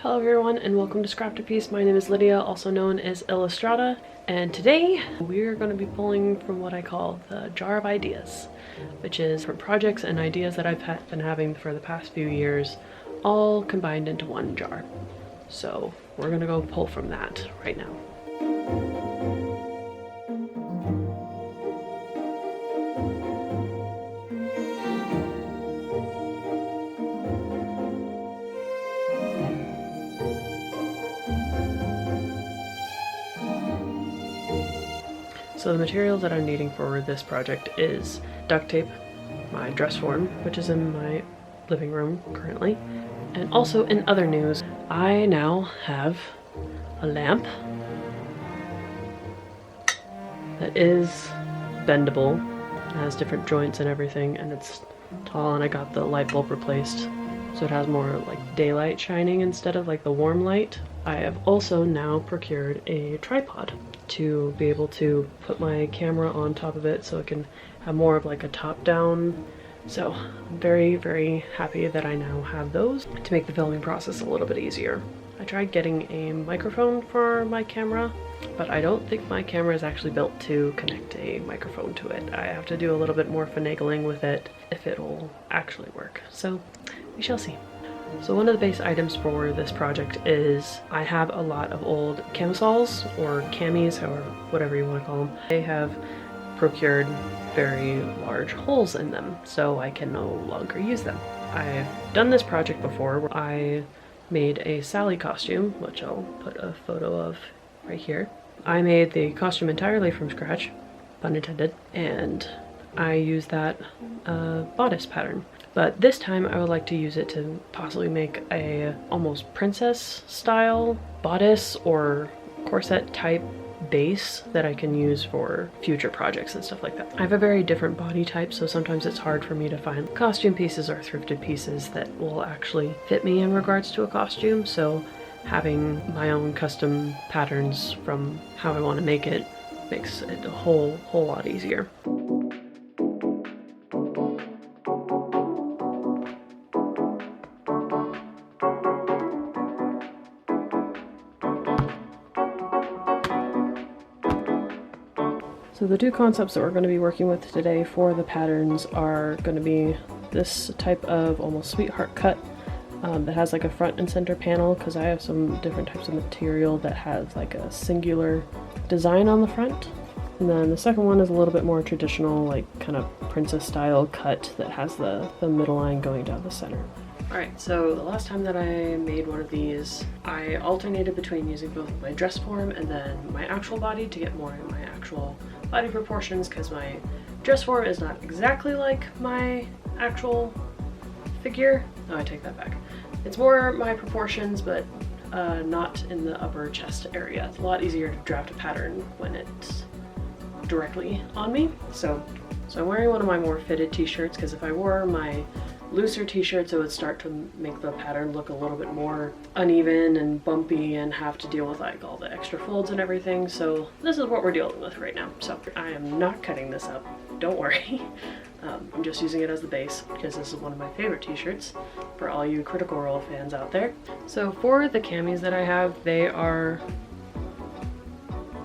Hello everyone and welcome to Scrap to Piece. My name is Lydia, also known as Illustrata, and today we're going to be pulling from what I call the jar of ideas, which is from projects and ideas that I've been having for the past few years, all combined into one jar. So we're going to go pull from that right now. So the materials that I'm needing for this project is duct tape, my dress form, which is in my living room currently, and also in other news, I now have a lamp that is bendable, has different joints and everything, and it's tall, and I got the light bulb replaced so it has more like daylight shining instead of like the warm light. I have also now procured a tripod to be able to put my camera on top of it so it can have more of like a top-down. So I'm very, very happy that I now have those to make the filming process a little bit easier. I tried getting a microphone for my camera, but I don't think my camera is actually built to connect a microphone to it. I have to do a little bit more finagling with it if it'll actually work. So we shall see. So one of the base items for this project is I have a lot of old camisoles or camis, or whatever you want to call them. They have procured very large holes in them, so I can no longer use them. I've done this project before where I made a Sally costume, which I'll put a photo of right here. I made the costume entirely from scratch, pun intended, and I used that bodice pattern. But this time I would like to use it to possibly make a almost princess style bodice or corset type base that I can use for future projects and stuff like that. I have a very different body type, so sometimes it's hard for me to find costume pieces or thrifted pieces that will actually fit me in regards to a costume, so having my own custom patterns from how I want to make it makes it a whole lot easier. So the two concepts that we're going to be working with today for the patterns are going to be this type of almost sweetheart cut that has like a front and center panel, because I have some different types of material that has like a singular design on the front. And then the second one is a little bit more traditional, like kind of princess style cut that has the middle line going down the center. Alright, so the last time that I made one of these, I alternated between using both my dress form and then my actual body to get more in my actual body proportions, because my dress form is not exactly like my actual figure. No, I take that back. It's more my proportions, but not in the upper chest area. It's a lot easier to draft a pattern when it's directly on me. So I'm wearing one of my more fitted t-shirts, because if I wore my looser t-shirts, it would start to make the pattern look a little bit more uneven and bumpy and have to deal with like all the extra folds and everything. So this is what we're dealing with right now. So I am not cutting this up, don't worry. I'm just using it as the base because this is one of my favorite t-shirts for all you Critical Role fans out there. So for the camis that I have, they are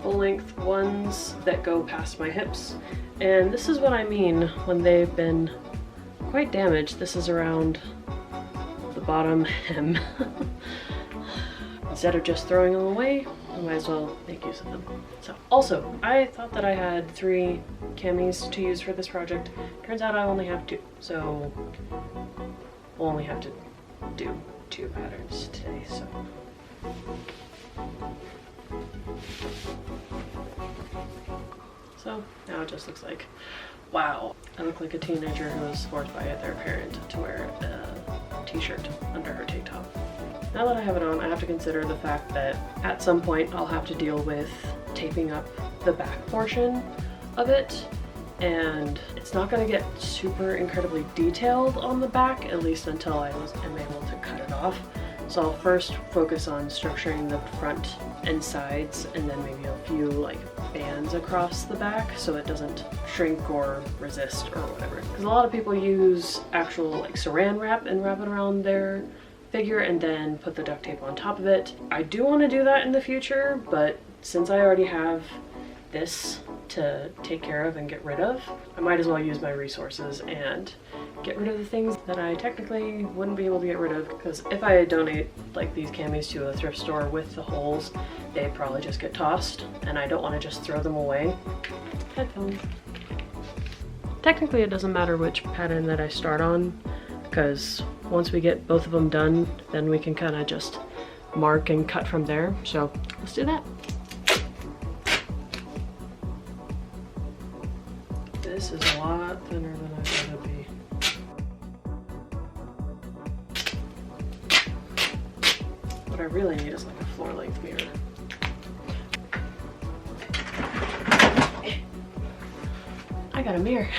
full-length ones that go past my hips. And this is what I mean when they've been quite damaged. This is around the bottom hem. Instead of just throwing them away, I might as well make use of them. So also, I thought that I had 3 camis to use for this project. Turns out I only have 2, so we'll only have to do 2 patterns today. So now it just looks like, wow, I look like a teenager who was forced by their parent to wear a t-shirt under her tank top. Now that I have it on, I have to consider the fact that at some point I'll have to deal with taping up the back portion of it, and it's not going to get super incredibly detailed on the back, at least until I am able to cut it off. So I'll first focus on structuring the front and sides, and then maybe a few like bands across the back so it doesn't shrink or resist or whatever. Because a lot of people use actual like saran wrap and wrap it around their figure and then put the duct tape on top of it. I do want to do that in the future, but since I already have this to take care of and get rid of, I might as well use my resources and get rid of the things that I technically wouldn't be able to get rid of, because if I donate like these camis to a thrift store with the holes, they probably just get tossed, and I don't want to just throw them away. Headphones. Technically it doesn't matter which pattern that I start on, because once we get both of them done, then we can kind of just mark and cut from there. So let's do that. This is a lot thinner than I thought it'd be. What I really need is like a floor-length mirror. I got a mirror.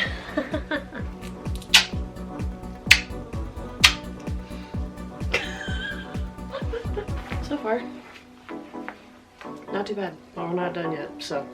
So far, not too bad. But we're not done yet, so.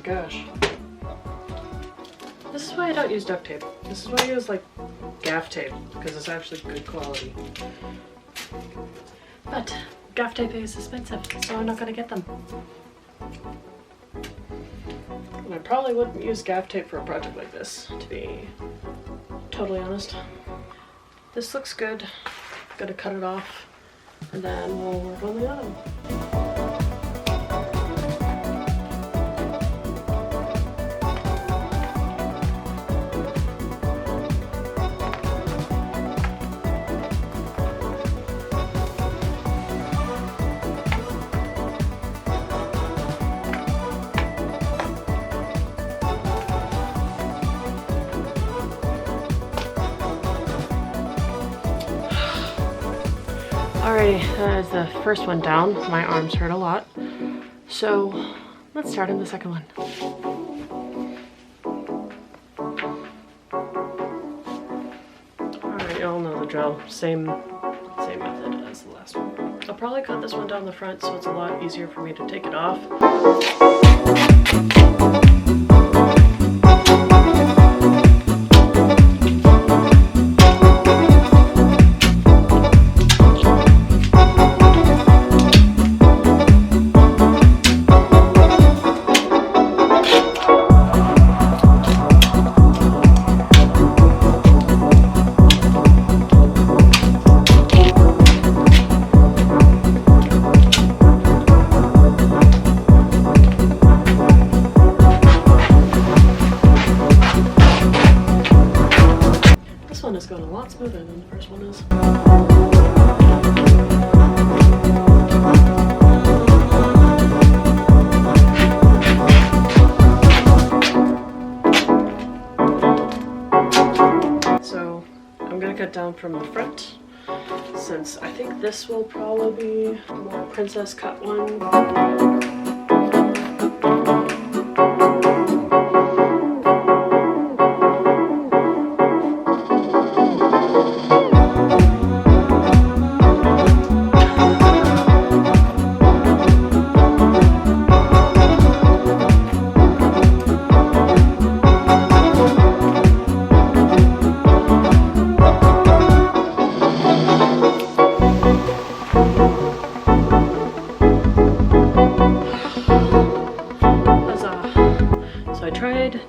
Gosh. This is why I don't use duct tape. This is why I use like gaff tape, because it's actually good quality. But gaff tape is expensive, so I'm not gonna get them. And I probably wouldn't use gaff tape for a project like this, to be totally honest. This looks good. Gonna cut it off, and then we'll work on the other one. Alrighty, that is the first one down. My arms hurt a lot. So let's start on the second one. Alright, you all know the drill. Same method as the last one. I'll probably cut this one down the front so it's a lot easier for me to take it off. Is going a lot smoother than the first one is. So I'm gonna cut down from the front, since I think this will probably be a more princess cut one.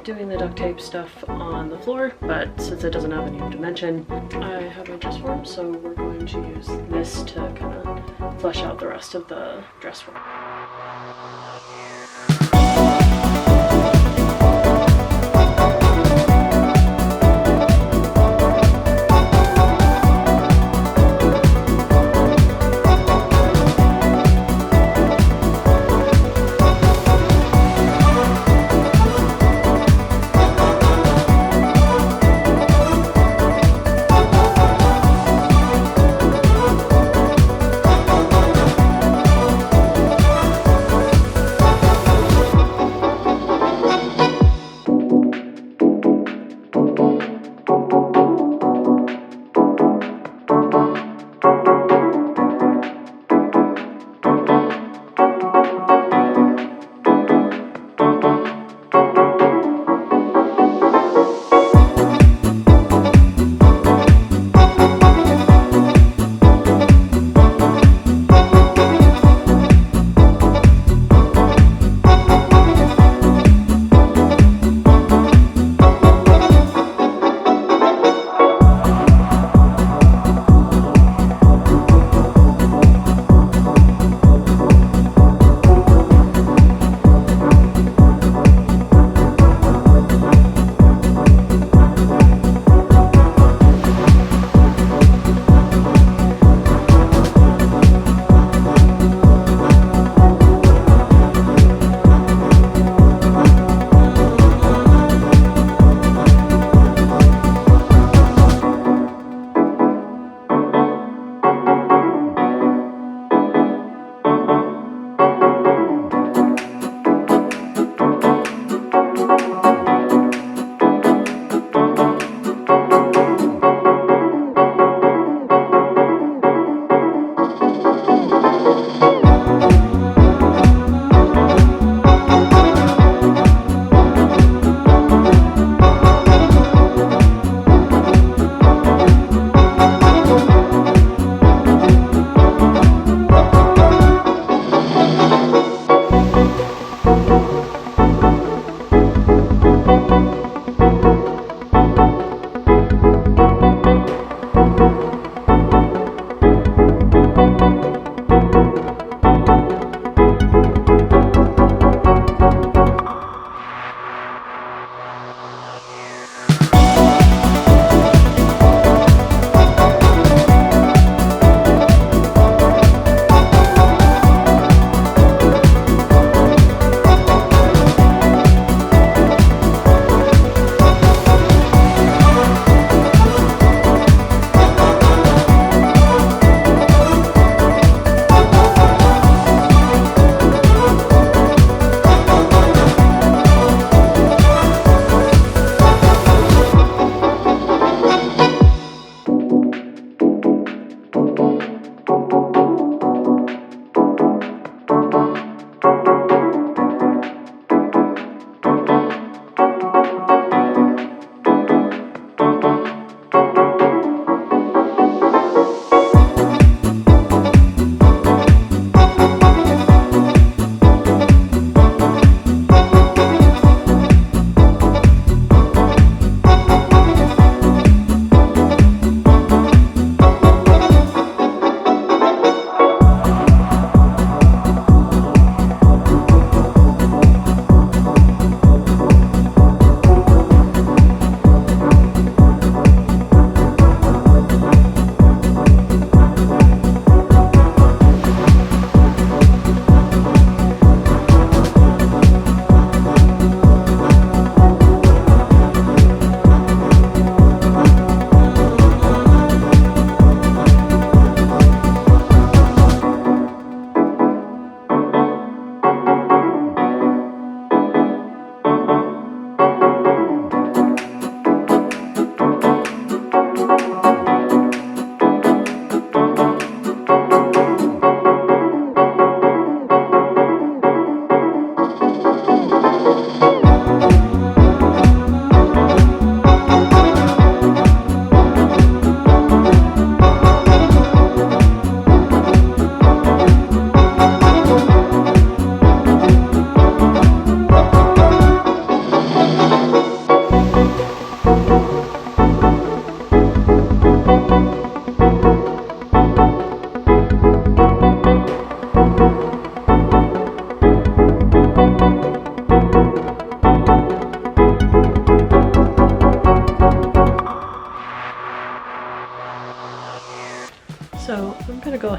Doing the duct tape stuff on the floor, but since it doesn't have any dimension, I have my dress form, so we're going to use this to kind of flesh out the rest of the dress form.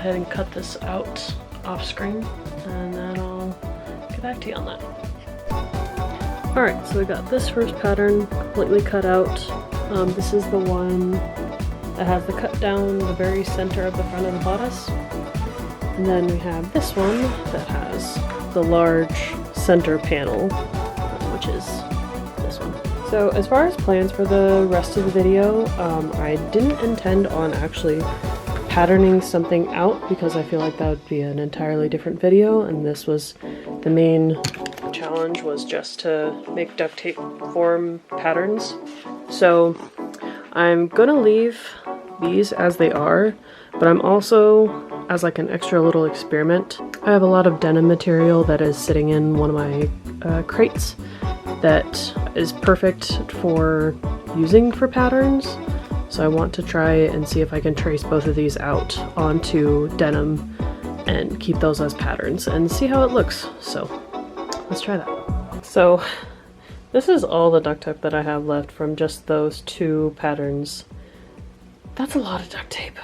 ahead and cut this out off screen, and then I'll get back to you on that. Alright, so we got this first pattern completely cut out. This is the one that has the cut down the very center of the front of the bodice. And then we have this one that has the large center panel, which is this one. So as far as plans for the rest of the video, I didn't intend on actually patterning something out because I feel like that would be an entirely different video, and this was the main challenge, was just to make duct tape form patterns. So I'm gonna leave these as they are, but I'm also, as like an extra little experiment, I have a lot of denim material that is sitting in one of my crates that is perfect for using for patterns. So I want to try and see if I can trace both of these out onto denim and keep those as patterns and see how it looks. So let's try that. So this is all the duct tape that I have left from just those two patterns. That's a lot of duct tape.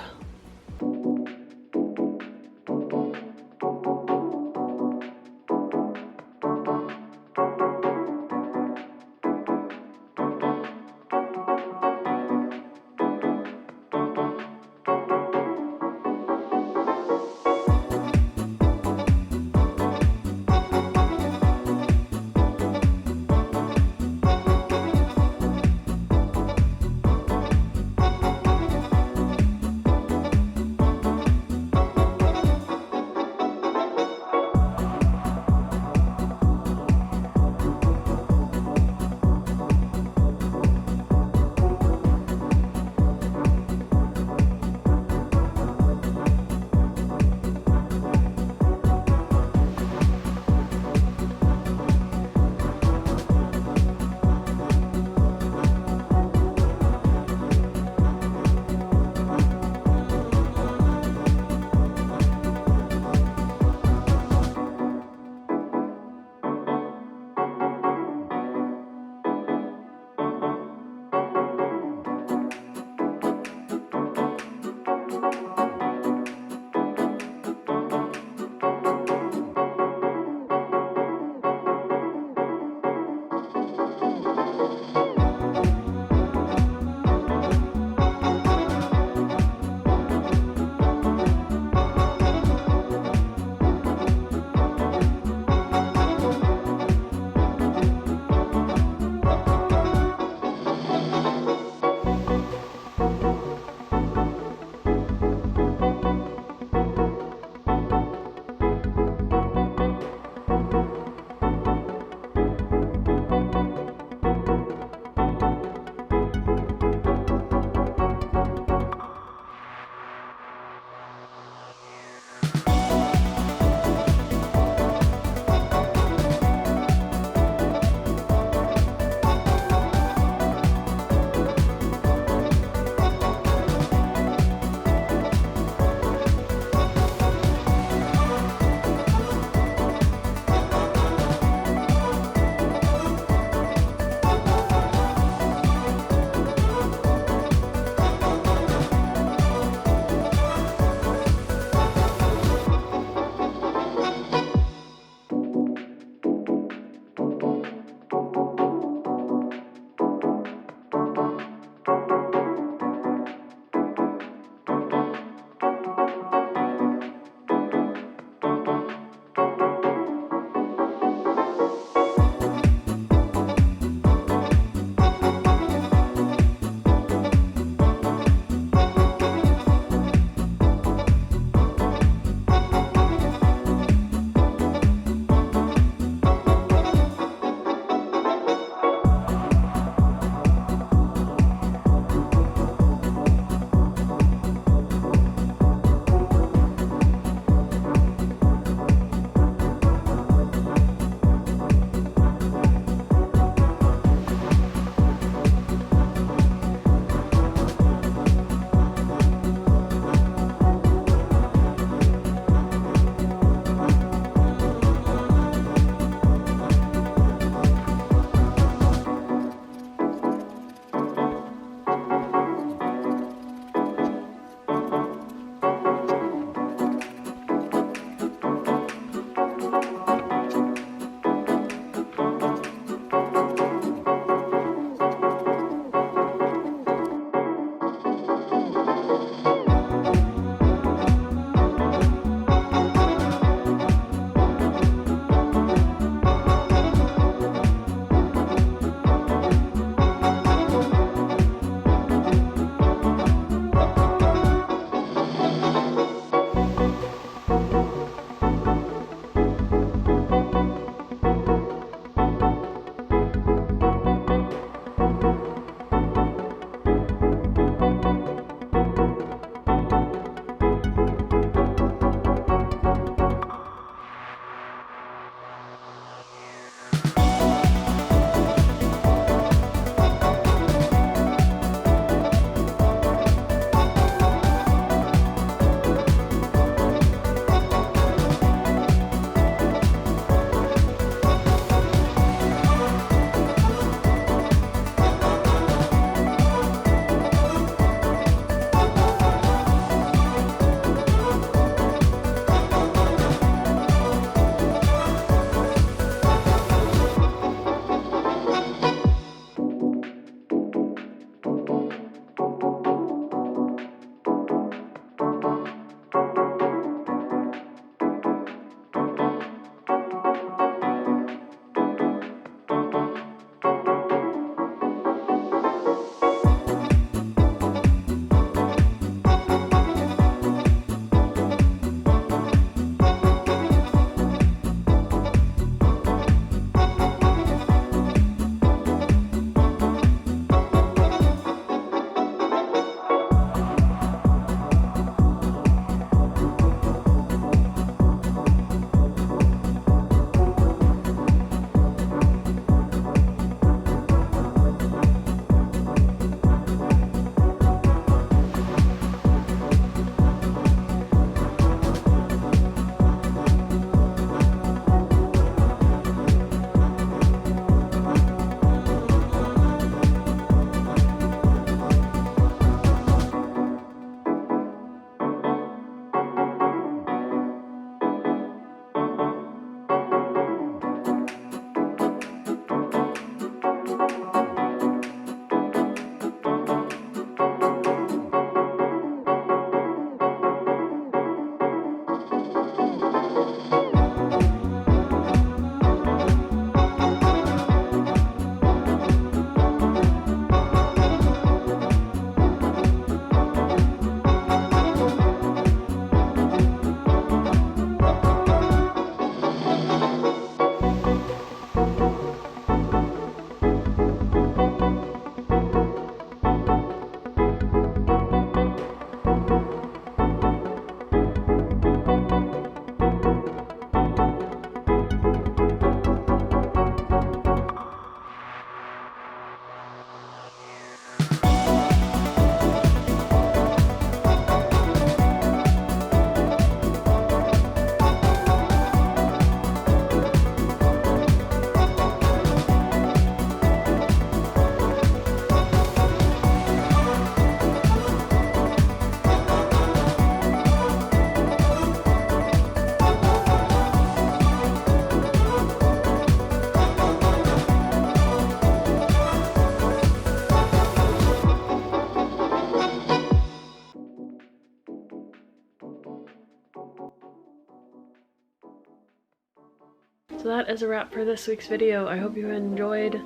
So that is a wrap for this week's video. I hope you enjoyed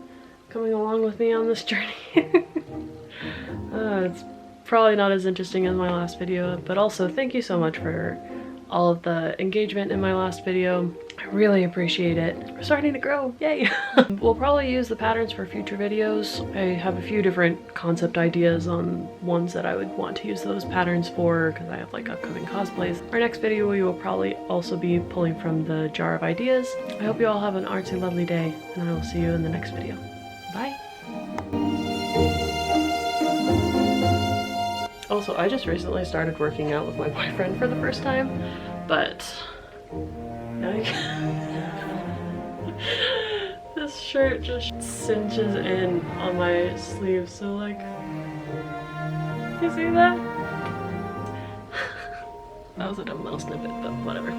coming along with me on this journey. It's probably not as interesting as my last video, but also thank you so much for all of the engagement in my last video. I really appreciate it. We're starting to grow, yay! We'll probably use the patterns for future videos. I have a few different concept ideas on ones that I would want to use those patterns for because I have like upcoming cosplays. Our next video we will probably also be pulling from the jar of ideas. I hope you all have an artsy lovely day, and I will see you in the next video. Bye! Also, I just recently started working out with my boyfriend for the first time, but this shirt just cinches in on my sleeve, so like, you see that? That was a dumb little snippet, but whatever.